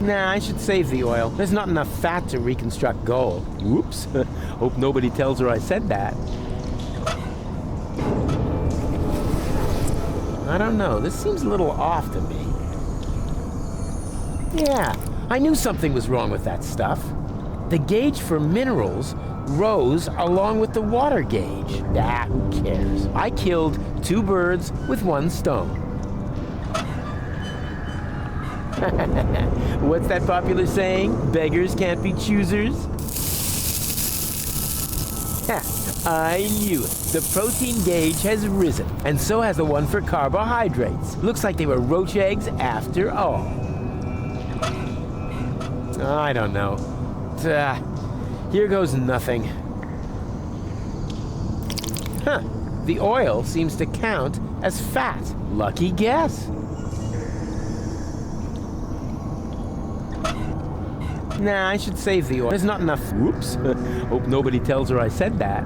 Nah, I should save the oil. There's not enough fat to reconstruct gold. Whoops. Hope nobody tells her I said that. I don't know. This seems a little off to me. Yeah, I knew something was wrong with that stuff. The gauge for minerals rose along with the water gauge. Ah, who cares? I killed 2 birds with 1 stone. What's that popular saying? Beggars can't be choosers? Ha, I knew it. The protein gauge has risen, and so has the one for carbohydrates. Looks like they were roach eggs after all. I don't know. Here goes nothing. Huh. The oil seems to count as fat. Lucky guess. Nah, I should save the oil. There's not enough. Whoops. Hope nobody tells her I said that.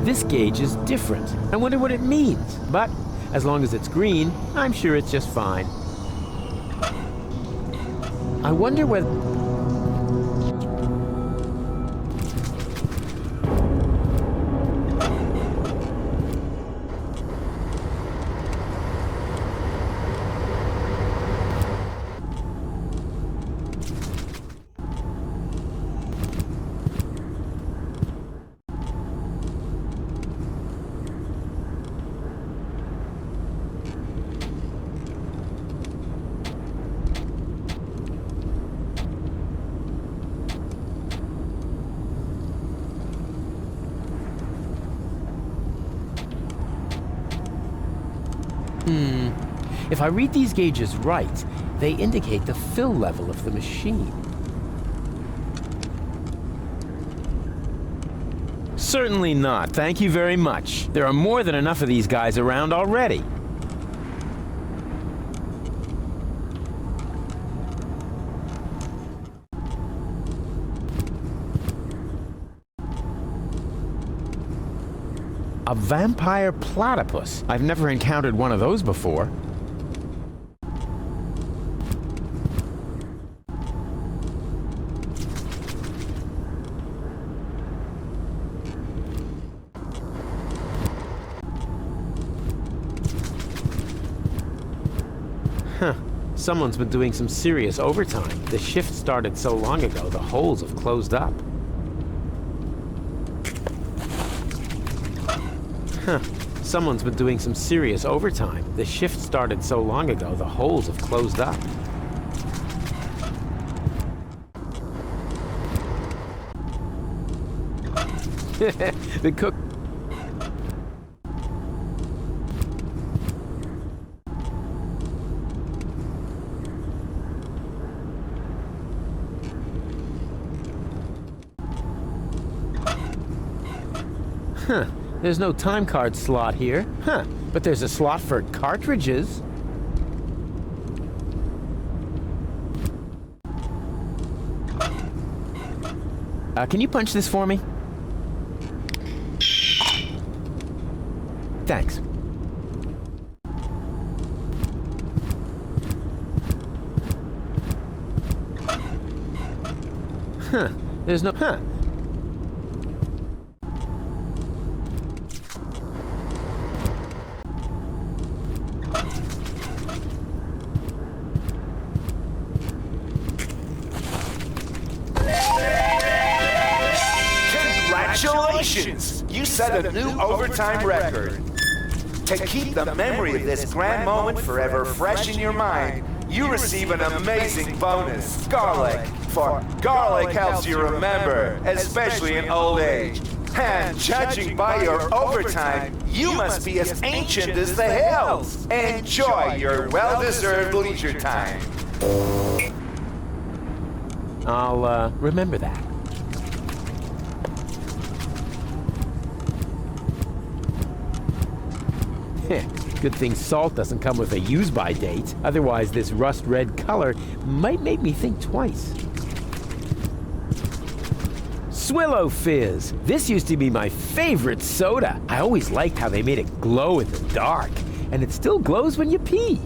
This gauge is different. I wonder what it means. But as long as it's green, I'm sure it's just fine. I wonder whether... If I read these gauges right, they indicate the fill level of the machine. Certainly not. Thank you very much. There are more than enough of these guys around already. A vampire platypus. I've never encountered one of those before. Huh. Someone's been doing some serious overtime. The shift started so long ago, the holes have closed up. Huh. Someone's been doing some serious overtime. The shift started so long ago, the holes have closed up. The cook... Huh. There's no time card slot here. Huh. But there's a slot for cartridges. Can you punch this for me? Thanks. Huh. There's no... Huh. Congratulations! You set a new overtime record. To keep the memory of this grand moment forever fresh in your mind, you receive an amazing bonus, garlic. For garlic helps you remember, especially in old age. And judging by your overtime, you must be as ancient as the hills. Enjoy your well-deserved leisure time. I'll, remember that. Good thing salt doesn't come with a use-by date. Otherwise, this rust-red color might make me think twice. Swillow Fizz. This used to be my favorite soda. I always liked how they made it glow in the dark, and it still glows when you pee.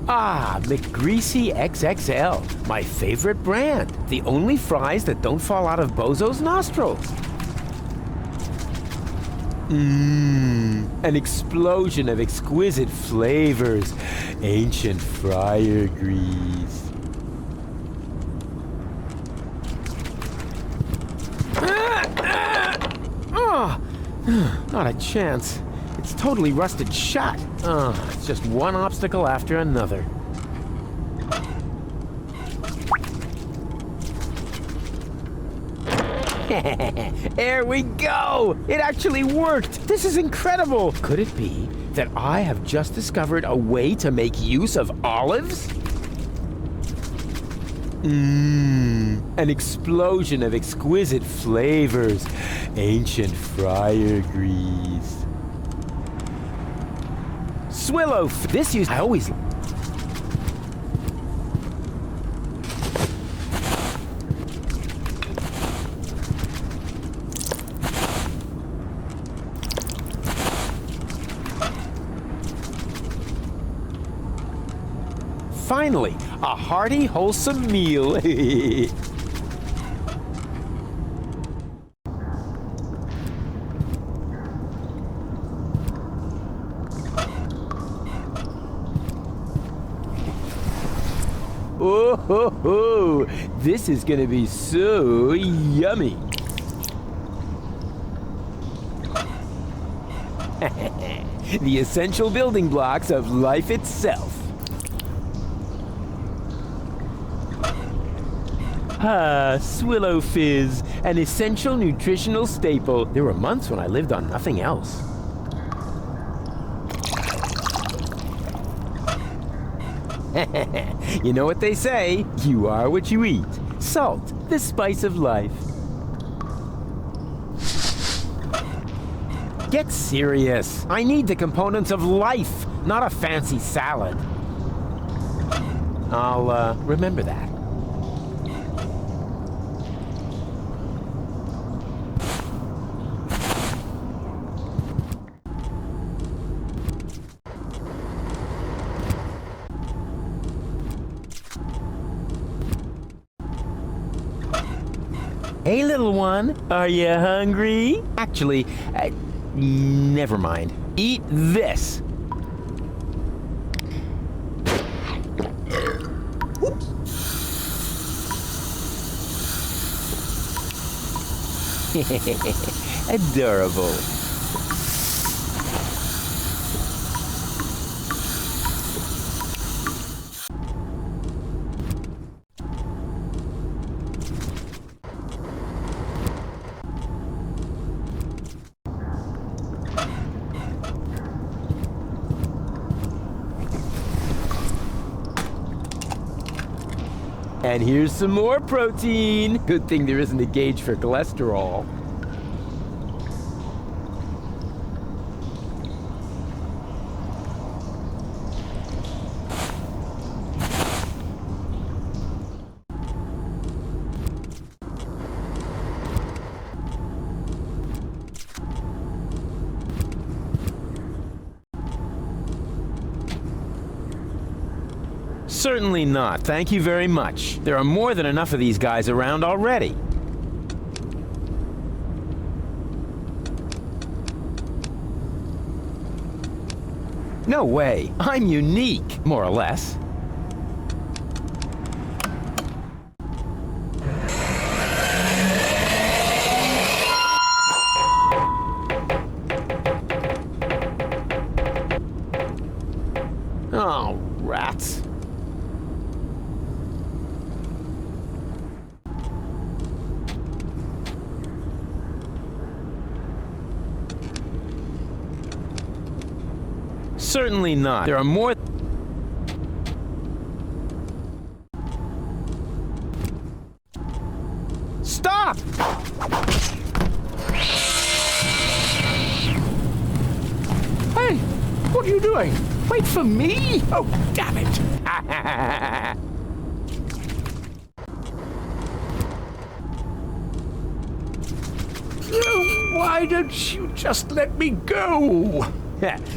Ah, McGreasy XXL, my favorite brand. The only fries that don't fall out of Bozo's nostrils. An explosion of exquisite flavors. Ancient fryer grease. Not a chance. It's totally rusted shut. It's just one obstacle after another. There we go! It actually worked! This is incredible! Could it be that I have just discovered a way to make use of olives? An explosion of exquisite flavors. Ancient fryer grease. Swillow. This I always. Finally, a hearty, wholesome meal. Oh, ho, ho. This is gonna be so yummy. The essential building blocks of life itself. Ah, Swillow Fizz, an essential nutritional staple. There were months when I lived on nothing else. You know what they say, you are what you eat. Salt, the spice of life. Get serious. I need the components of life, not a fancy salad. I'll remember that. Hey, little one, are you hungry? Actually, never mind. Eat this. Adorable. And here's some more protein. Good thing there isn't a gauge for cholesterol. Certainly not. Thank you very much. There are more than enough of these guys around already. No way. I'm unique, more or less. Oh, rats. Certainly not. There are more. Stop! Hey, what are you doing? Wait for me! Oh, damn it! Why don't you just let me go?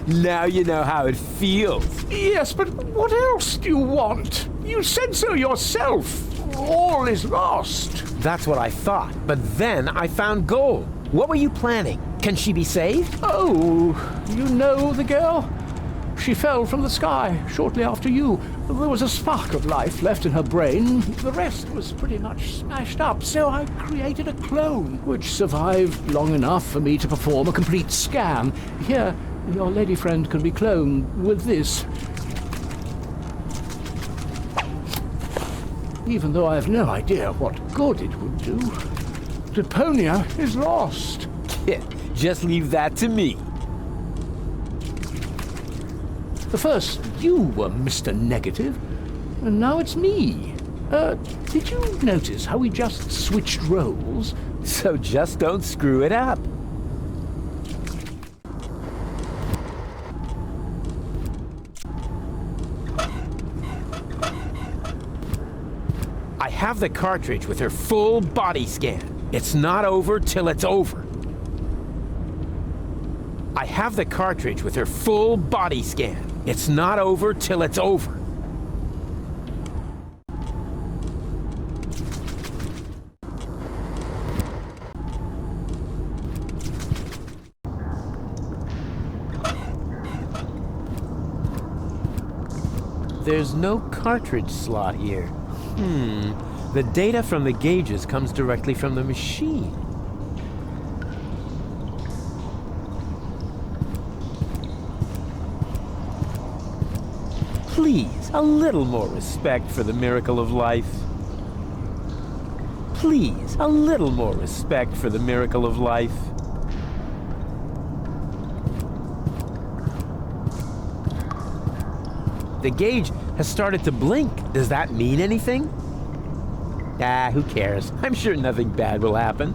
Now you know how it feels. Yes, but what else do you want? You said so yourself. All is lost. That's what I thought, but then I found gold. What were you planning? Can she be saved? Oh, you know the girl? She fell from the sky shortly after you. There was a spark of life left in her brain. The rest was pretty much smashed up, so I created a clone, which survived long enough for me to perform a complete scan. Here, your lady friend can be cloned with this. Even though I have no idea what good it would do. Deponia is lost. Just leave that to me. First, you were Mr. Negative, and now it's me. Did you notice how we just switched roles? So just don't screw it up. I have the cartridge with her full body scan. It's not over till it's over. I have the cartridge with her full body scan. It's not over till it's over. There's no cartridge slot here. The data from the gauges comes directly from the machine. Please, a little more respect for the miracle of life. Please, a little more respect for the miracle of life. The gauge has started to blink. Does that mean anything? Ah, who cares? I'm sure nothing bad will happen.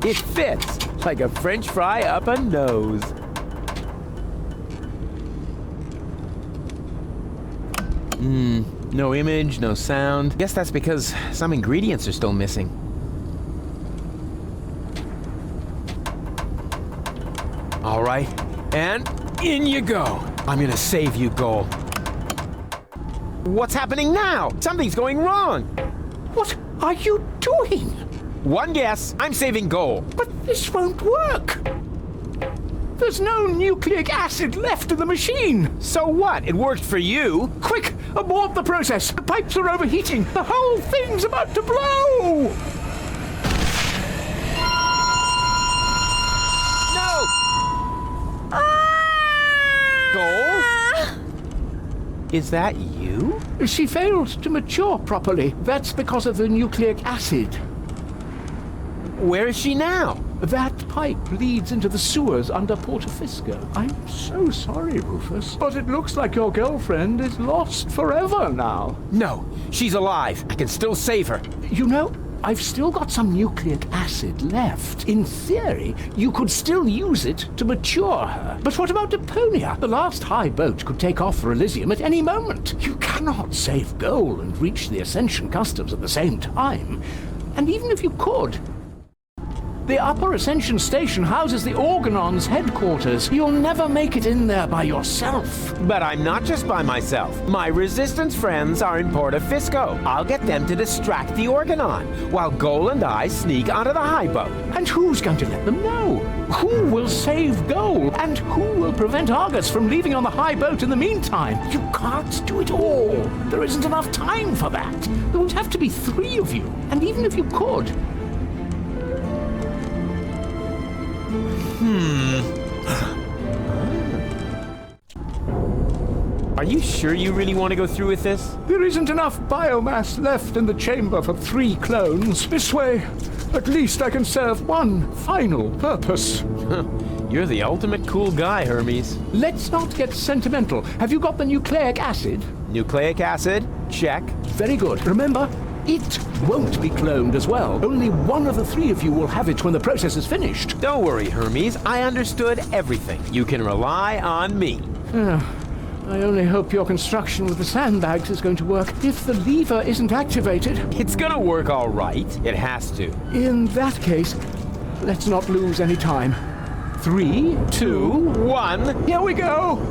It fits like a French fry up a nose. No image, no sound. Guess that's because some ingredients are still missing. All right, and in you go. I'm gonna save you, Goal. What's happening now? Something's going wrong. What are you doing? One guess, I'm saving Goal. But this won't work. There's no nucleic acid left in the machine. So what? It worked for you. Quick, abort the process. The pipes are overheating. The whole thing's about to blow. Goal? Is that you? She failed to mature properly. That's because of the nucleic acid. Where is she now? That pipe leads into the sewers under Portofisco. I'm so sorry, Rufus, but it looks like your girlfriend is lost forever now. No, she's alive. I can still save her. You know, I've still got some nucleic acid left. In theory, you could still use it to mature her. But what about Deponia? The last high boat could take off for Elysium at any moment. You cannot save Goal and reach the Ascension customs at the same time. And even if you could, the Upper Ascension Station houses the Organon's headquarters. You'll never make it in there by yourself. But I'm not just by myself. My Resistance friends are in Portofisco. I'll get them to distract the Organon, while Goal and I sneak onto the high boat. And who's going to let them know? Who will save Goal? And who will prevent Argus from leaving on the high boat in the meantime? You can't do it all. There isn't enough time for that. There would have to be 3 of you. And even if you could, Are you sure you really want to go through with this? there isn't enough biomass left in the chamber for 3 clones. This way, at least I can serve one final purpose. You're the ultimate cool guy, Hermes. Let's not get sentimental. Have you got the nucleic acid? Nucleic acid? Check. Very good. Remember, it won't be cloned as well. Only one of the 3 of you will have it when the process is finished. Don't worry, Hermes. I understood everything. You can rely on me. I only hope your construction with the sandbags is going to work. If the lever isn't activated... It's gonna work all right. It has to. In that case, let's not lose any time. 3, 2, 1, here we go!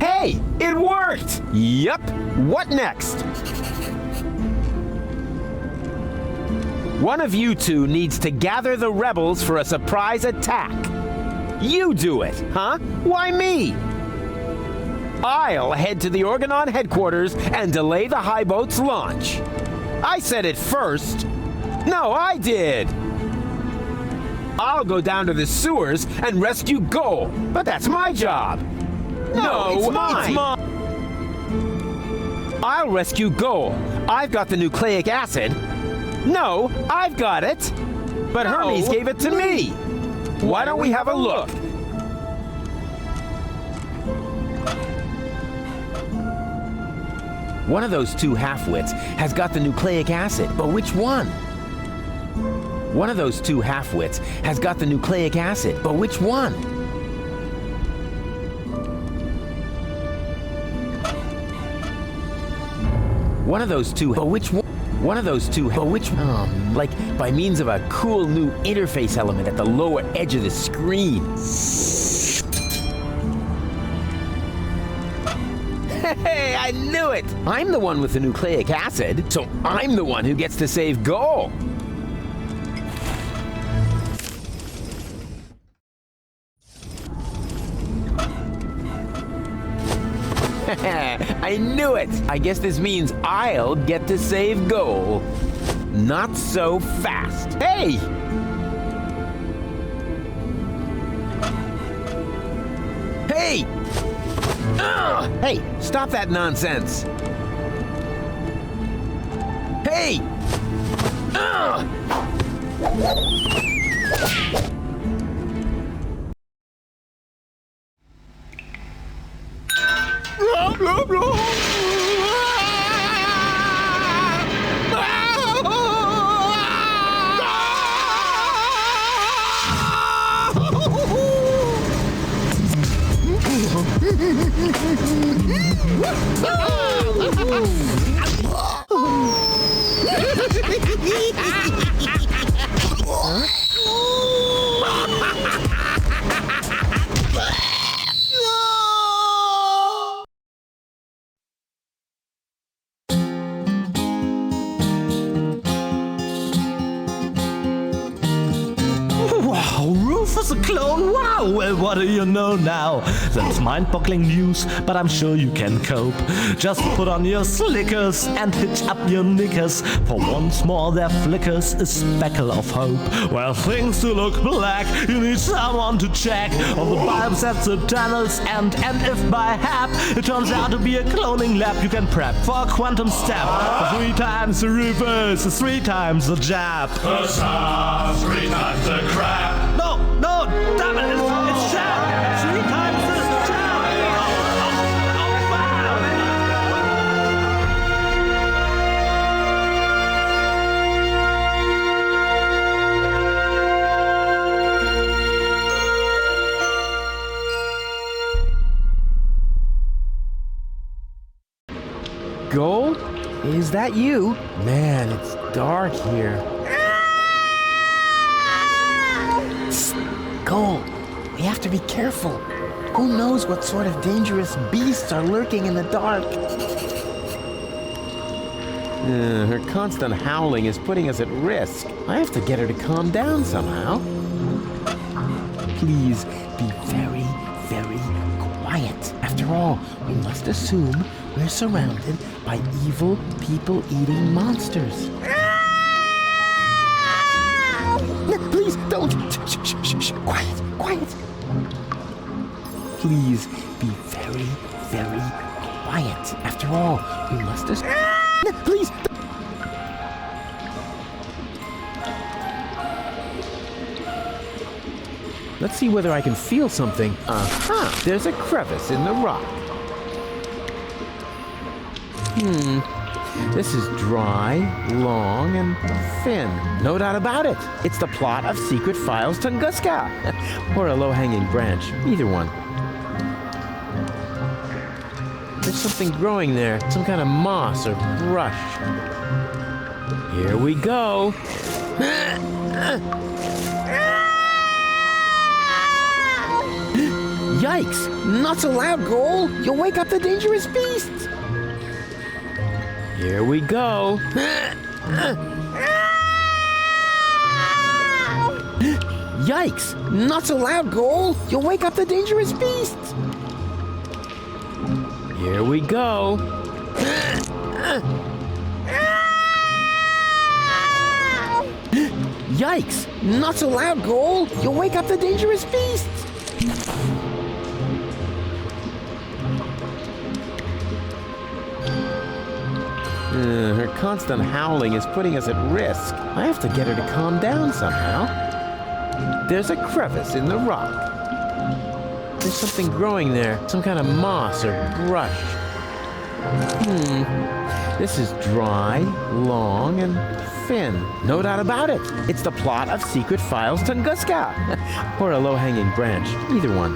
Hey, it worked! Yup. What next? One of you two needs to gather the rebels for a surprise attack. You do it, huh? Why me? I'll head to the Organon headquarters and delay the high boat's launch. I said it first. No, I did. I'll go down to the sewers and rescue Goal, but that's my job. No, it's mine. I'll rescue Goal. I've got the nucleic acid. No, I've got it. But Hermes gave it to me. Why don't we have a look? One of those two half-wits has got the nucleic acid, but which one? One of those two half-wits has got the nucleic acid, but which one? One of those two, but which one? One of those two, but which one? Like by means of a cool new interface element at the lower edge of the screen. Hey, I knew it! I'm the one with the nucleic acid, so I'm the one who gets to save Goal. I knew it! I guess this means I'll get to save Goal. Not so fast. Hey! Hey! Hey, stop that nonsense! Hey! Blah, blah, blah. Rufus a clone? Wow! Well, what do you know now? That's mind-boggling news, but I'm sure you can cope. Just put on your slickers and hitch up your knickers, for once more there flickers a speckle of hope. Well, things do look black, you need someone to check all the bulbs at the tunnels, and if by hap it turns out to be a cloning lab, you can prep for a quantum step. 3 times the reverse is 3 times the jab. 3 times the crap. No, damn it, it's jab. 3 times the jab. Goal? Is that you? Man, it's dark here. Goal, we have to be careful. Who knows what sort of dangerous beasts are lurking in the dark? Her constant howling is putting us at risk. I have to get her to calm down somehow. Please be very, very quiet. After all, we must assume we're surrounded by evil, people-eating monsters. Please don't Shh. Quiet. Please be very, very quiet. After all, we must just... Please. Let's see whether I can feel something. There's a crevice in the rock. This is dry, long, and thin. No doubt about it. It's the plot of Secret Files Tunguska. Or a low-hanging branch. Either one. There's something growing there. Some kind of moss or brush. Here we go. Yikes! Not so loud, Goal! You'll wake up the dangerous beasts! Here we go. Yikes! Not so loud, Goal! You'll wake up the dangerous beasts! Here we go. Yikes! Not so loud, Goal! You'll wake up the dangerous beasts! Her constant howling is putting us at risk. I have to get her to calm down somehow. There's a crevice in the rock. There's something growing there. Some kind of moss or brush. This is dry, long, and thin. No doubt about it. It's the plot of Secret Files Tunguska. Or a low-hanging branch. Either one.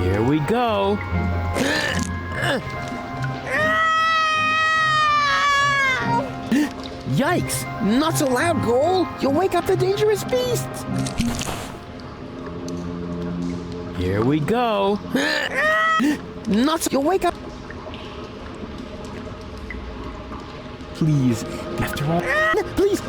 Here we go. Yikes! Not so loud, Goal! You'll wake up the dangerous beasts! Here we go. Not so... You'll wake up... Please, after all... Please!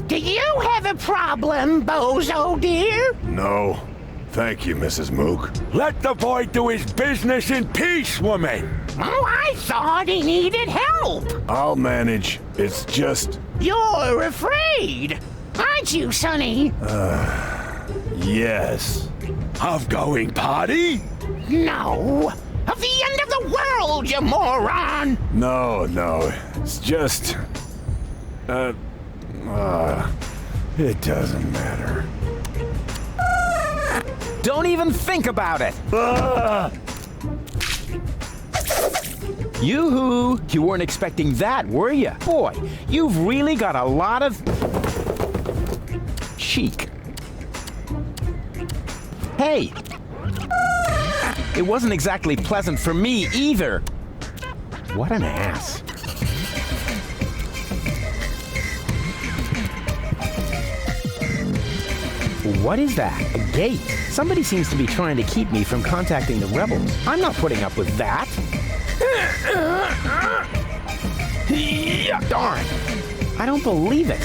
Do you have a problem, Bozo dear? No. Thank you, Mrs. Mook. Let the boy do his business in peace, woman. Oh, I thought he needed help. I'll manage. It's just... You're afraid, aren't you, Sonny? Yes. Of going party? No. Of the end of the world, you moron! No. It's just... it doesn't matter. Don't even think about it! Yoo-hoo! You weren't expecting that, were you? Boy, you've really got a lot of... cheek. Hey! It wasn't exactly pleasant for me, either. What an ass. What is that? A gate? Somebody seems to be trying to keep me from contacting the rebels. I'm not putting up with that. Darn! I don't believe it.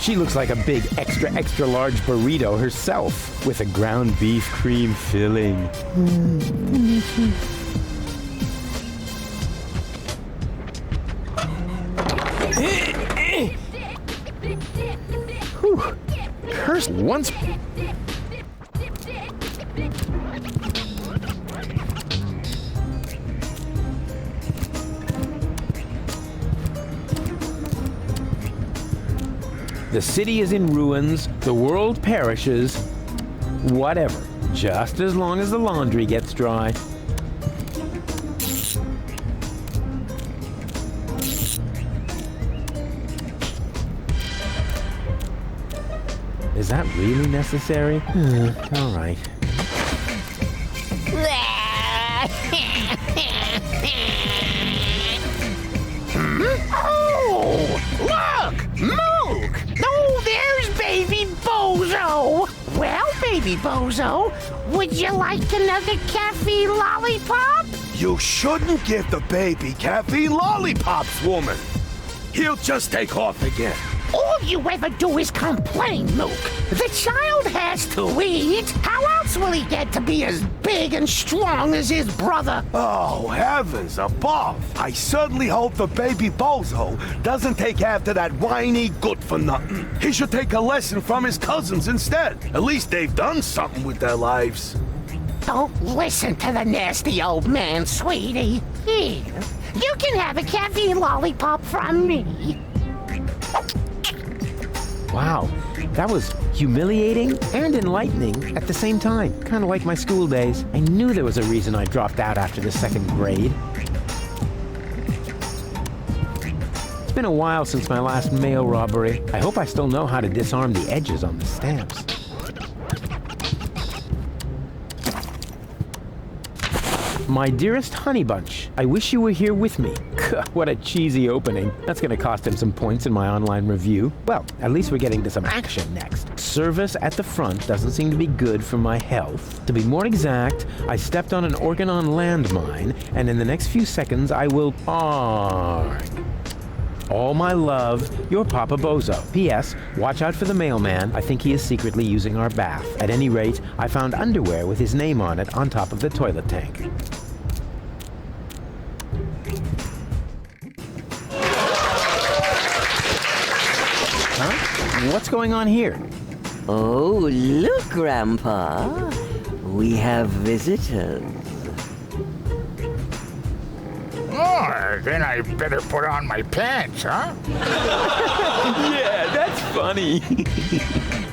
She looks like a big extra large burrito herself with a ground beef cream filling. Whew. Cursed once. The city is in ruins, the world perishes, whatever, just as long as the laundry gets dry. Is that really necessary? All right. Oh, look! Mook! Oh, there's Baby Bozo! Well, Baby Bozo, would you like another caffeine lollipop? You shouldn't give the baby caffeine lollipops, woman. He'll just take off again. All you ever do is complain, Luke. The child has to eat. How else will he get to be as big and strong as his brother? Oh, heavens above! I certainly hope the baby bozo doesn't take after that whiny good-for-nothing. He should take a lesson from his cousins instead. At least they've done something with their lives. Don't listen to the nasty old man, sweetie. Here, you can have a caffeine lollipop from me. Wow, that was humiliating and enlightening at the same time. Kind of like my school days. I knew there was a reason I dropped out after the 2nd grade. It's been a while since my last mail robbery. I hope I still know how to disarm the edges on the stamps. My dearest Honey Bunch, I wish you were here with me. What a cheesy opening. That's gonna cost him some points in my online review. Well, at least we're getting to some action next. Service at the front doesn't seem to be good for my health. To be more exact, I stepped on an Organon landmine, and in the next few seconds I will arg. All my love, your Papa Bozo. P.S. Watch out for the mailman. I think he is secretly using our bath. At any rate, I found underwear with his name on it on top of the toilet tank. Huh? What's going on here? Oh, look, Grandpa. We have visitors. Oh, then I better put on my pants, huh? Yeah, that's funny.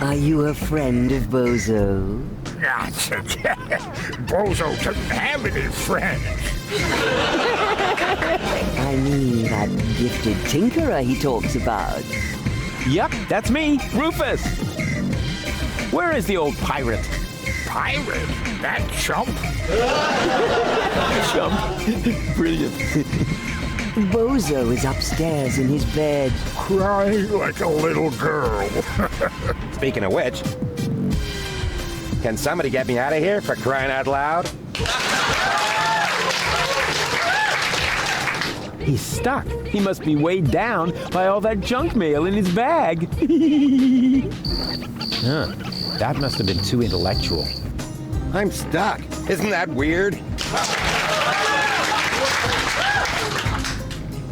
Are you a friend of Bozo? Bozo doesn't have any friends. I mean, that gifted tinkerer he talks about. Yep, that's me, Rufus. Where is the old pirate? Pirate? That chump? Chump. Brilliant. Bozo is upstairs in his bed. Crying like a little girl. Speaking of which, can somebody get me out of here for crying out loud? He's stuck. He must be weighed down by all that junk mail in his bag. Huh. That must have been too intellectual. I'm stuck. Isn't that weird?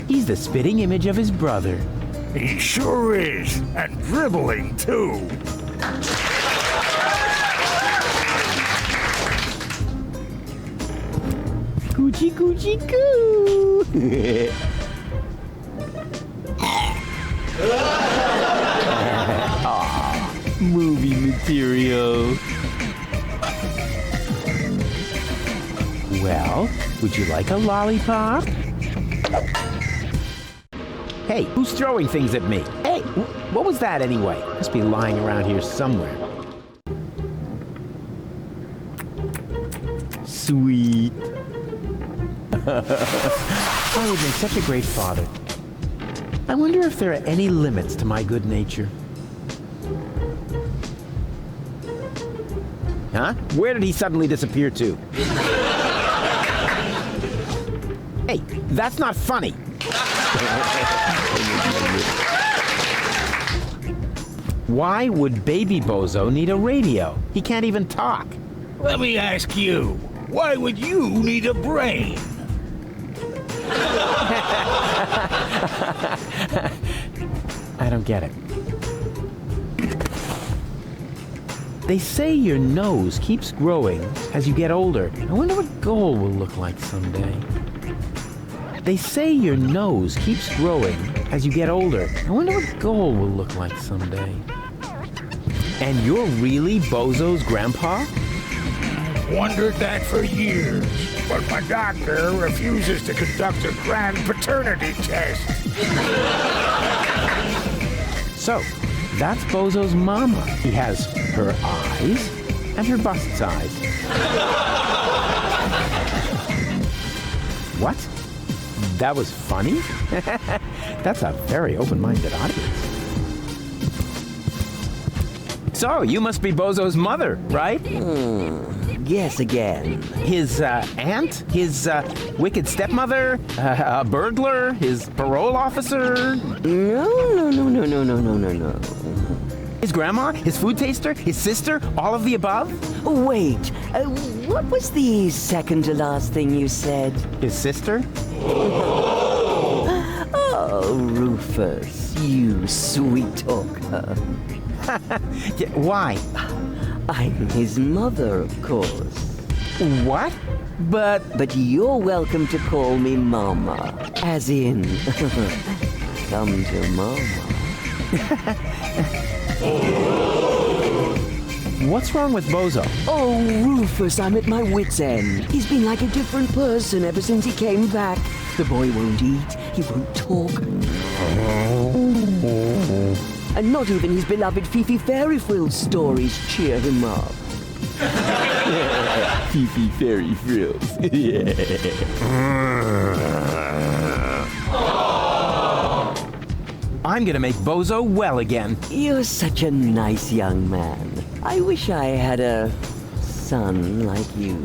He's the spitting image of his brother. He sure is. And dribbling, too. Coochie coochie coo. Aw, movie material. Well, would you like a lollipop? Hey, who's throwing things at me? Hey, what was that anyway? Must be lying around here somewhere. Sweet. I would make such a great father. I wonder if there are any limits to my good nature. Huh? Where did he suddenly disappear to? Hey, that's not funny. Why would baby Bozo need a radio? He can't even talk. Let me ask you, why would you need a brain? I don't get it. They say your nose keeps growing as you get older. I wonder what gold will look like someday. They say your nose keeps growing as you get older. I wonder what gold will look like someday. And you're really Bozo's grandpa? I've wondered that for years, but my doctor refuses to conduct a grand paternity test. So, that's Bozo's mama. He has her eyes and her bust size. What? That was funny? That's a very open-minded audience. So, you must be Bozo's mother, right? Guess again. His aunt? His wicked stepmother? A burglar? His parole officer? No. His grandma? His food taster? His sister? All of the above? Wait, what was the second to last thing you said? His sister? Oh, Rufus, you sweet talker. Yeah, why? I'm his mother, of course. What? But you're welcome to call me Mama. As in, come to Mama. what's wrong with Bozo? Oh, Rufus, I'm at my wit's end. He's been like a different person ever since he came back. The boy won't eat, he won't talk. And not even his beloved Fifi Fairy Frills stories cheer him up. Fifi Fairy Frills. I'm gonna make Bozo well again. You're such a nice young man. I wish I had a son like you.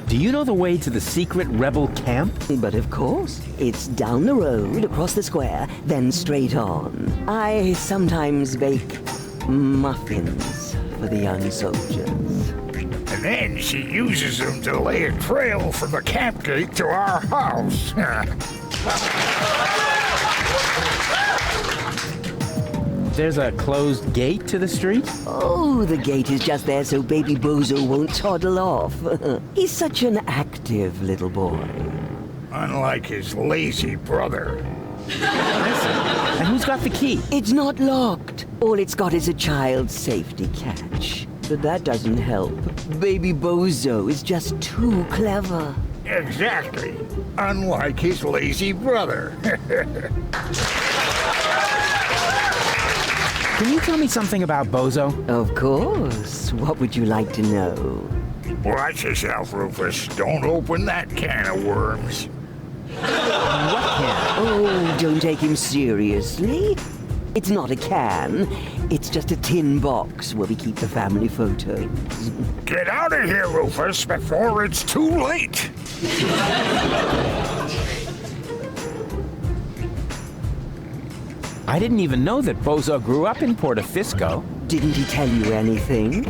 Do you know the way to the secret rebel camp? But of course, it's down the road, across the square, then straight on. I sometimes bake muffins for the young soldiers. And then she uses them to lay a trail from the camp gate to our house. There's a closed gate to the street? Oh, the gate is just there so baby Bozo won't toddle off. He's such an active little boy. Unlike his lazy brother. And who's got the key? It's not locked. All it's got is a child's safety catch. But that doesn't help. Baby Bozo is just too clever. Exactly. Unlike his lazy brother. Can you tell me something about Bozo? Of course. What would you like to know? Watch yourself, Rufus. Don't open that can of worms. What can? Oh, don't take him seriously. It's not a can. It's just a tin box where we keep the family photos. Get out of here, Rufus, before it's too late. I didn't even know that Bozo grew up in Portofisco. Didn't he tell you anything?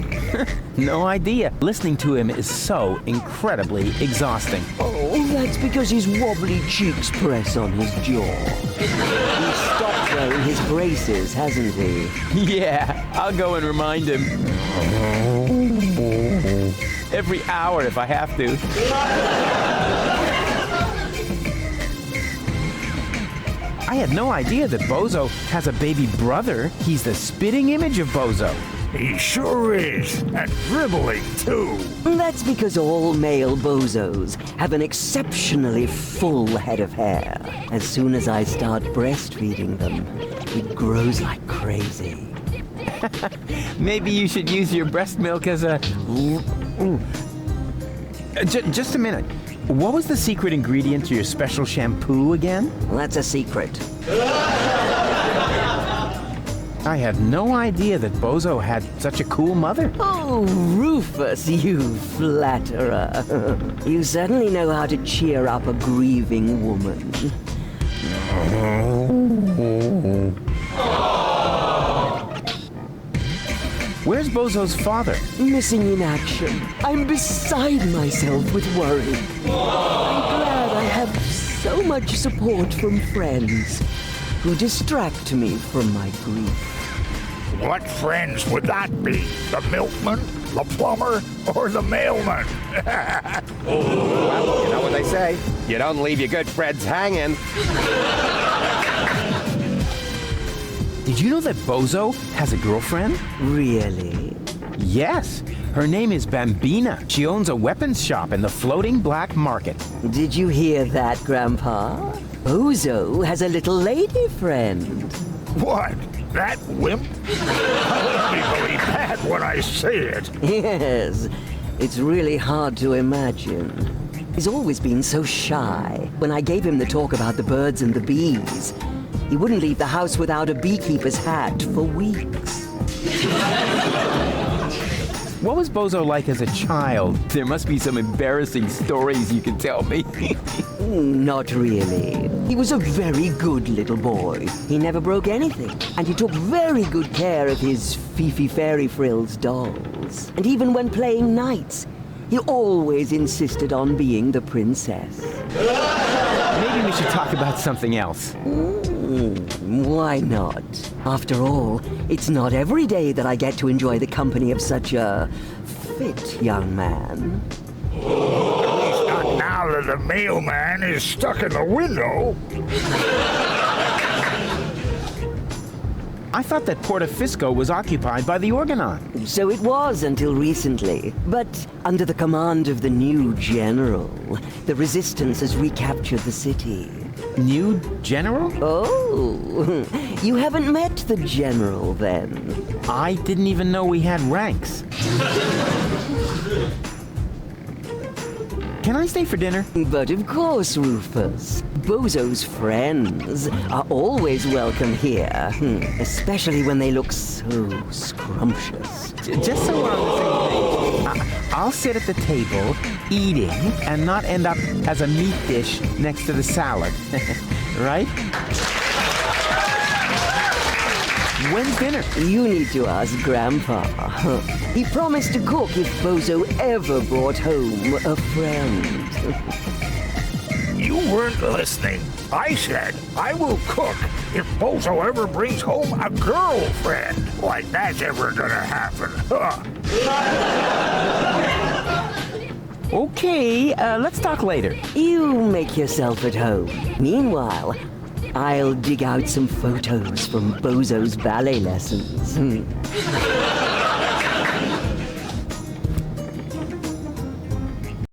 No idea. Listening to him is so incredibly exhausting. Oh, that's because his wobbly cheeks press on his jaw. He's stopped wearing his braces, hasn't he? Yeah, I'll go and remind him. Every hour if I have to. I had no idea that Bozo has a baby brother. He's the spitting image of Bozo. He sure is, and dribbling too. That's because all male Bozos have an exceptionally full head of hair. As soon as I start breastfeeding them, it grows like crazy. Maybe you should use your breast milk as a... Just a minute. What was the secret ingredient to your special shampoo again? That's a secret. I had no idea that Bozo had such a cool mother. Oh, Rufus, you flatterer. You certainly know how to cheer up a grieving woman. Where's Bozo's father? Missing in action. I'm beside myself with worry. I'm glad I have so much support from friends who distract me from my grief. What friends would that be? The milkman, the plumber, or the mailman? Well, you know what they say. You don't leave your good friends hanging. Did you know that Bozo has a girlfriend? Really? Yes. Her name is Bambina. She owns a weapons shop in the floating black market. Did you hear that, Grandpa? Bozo has a little lady friend. What? That wimp? I'll only believe that when I see it. Yes, it's really hard to imagine. He's always been so shy. When I gave him the talk about the birds and the bees, He wouldn't leave the house without a beekeeper's hat for weeks. What was Bozo like as a child? There must be some embarrassing stories you can tell me. Not really. He was a very good little boy. He never broke anything, and he took very good care of his Fifi Fairy Frills dolls. And even when playing knights, he always insisted on being the princess. Maybe we should talk about something else. Why not? After all, it's not every day that I get to enjoy the company of such a fit young man. At least not now that the mailman is stuck in the window. I thought that Portafisco was occupied by the Organon. So it was until recently. But under the command of the new general, the resistance has recaptured the city. New general? Oh, you haven't met the general then? I didn't even know we had ranks. Can I stay for dinner? But of course, Rufus. Bozo's friends are always welcome here, especially when they look so scrumptious. Just so we're on the same page, I'll sit at the table, eating, and not end up as a meat dish next to the salad. Right? When's dinner? You need to ask Grandpa. He promised to cook if Bozo ever brought home a friend. You weren't listening. I said I will cook if Bozo ever brings home a girlfriend. Like that's ever gonna happen. Huh. Okay, let's talk later. You make yourself at home. Meanwhile, I'll dig out some photos from Bozo's ballet lessons.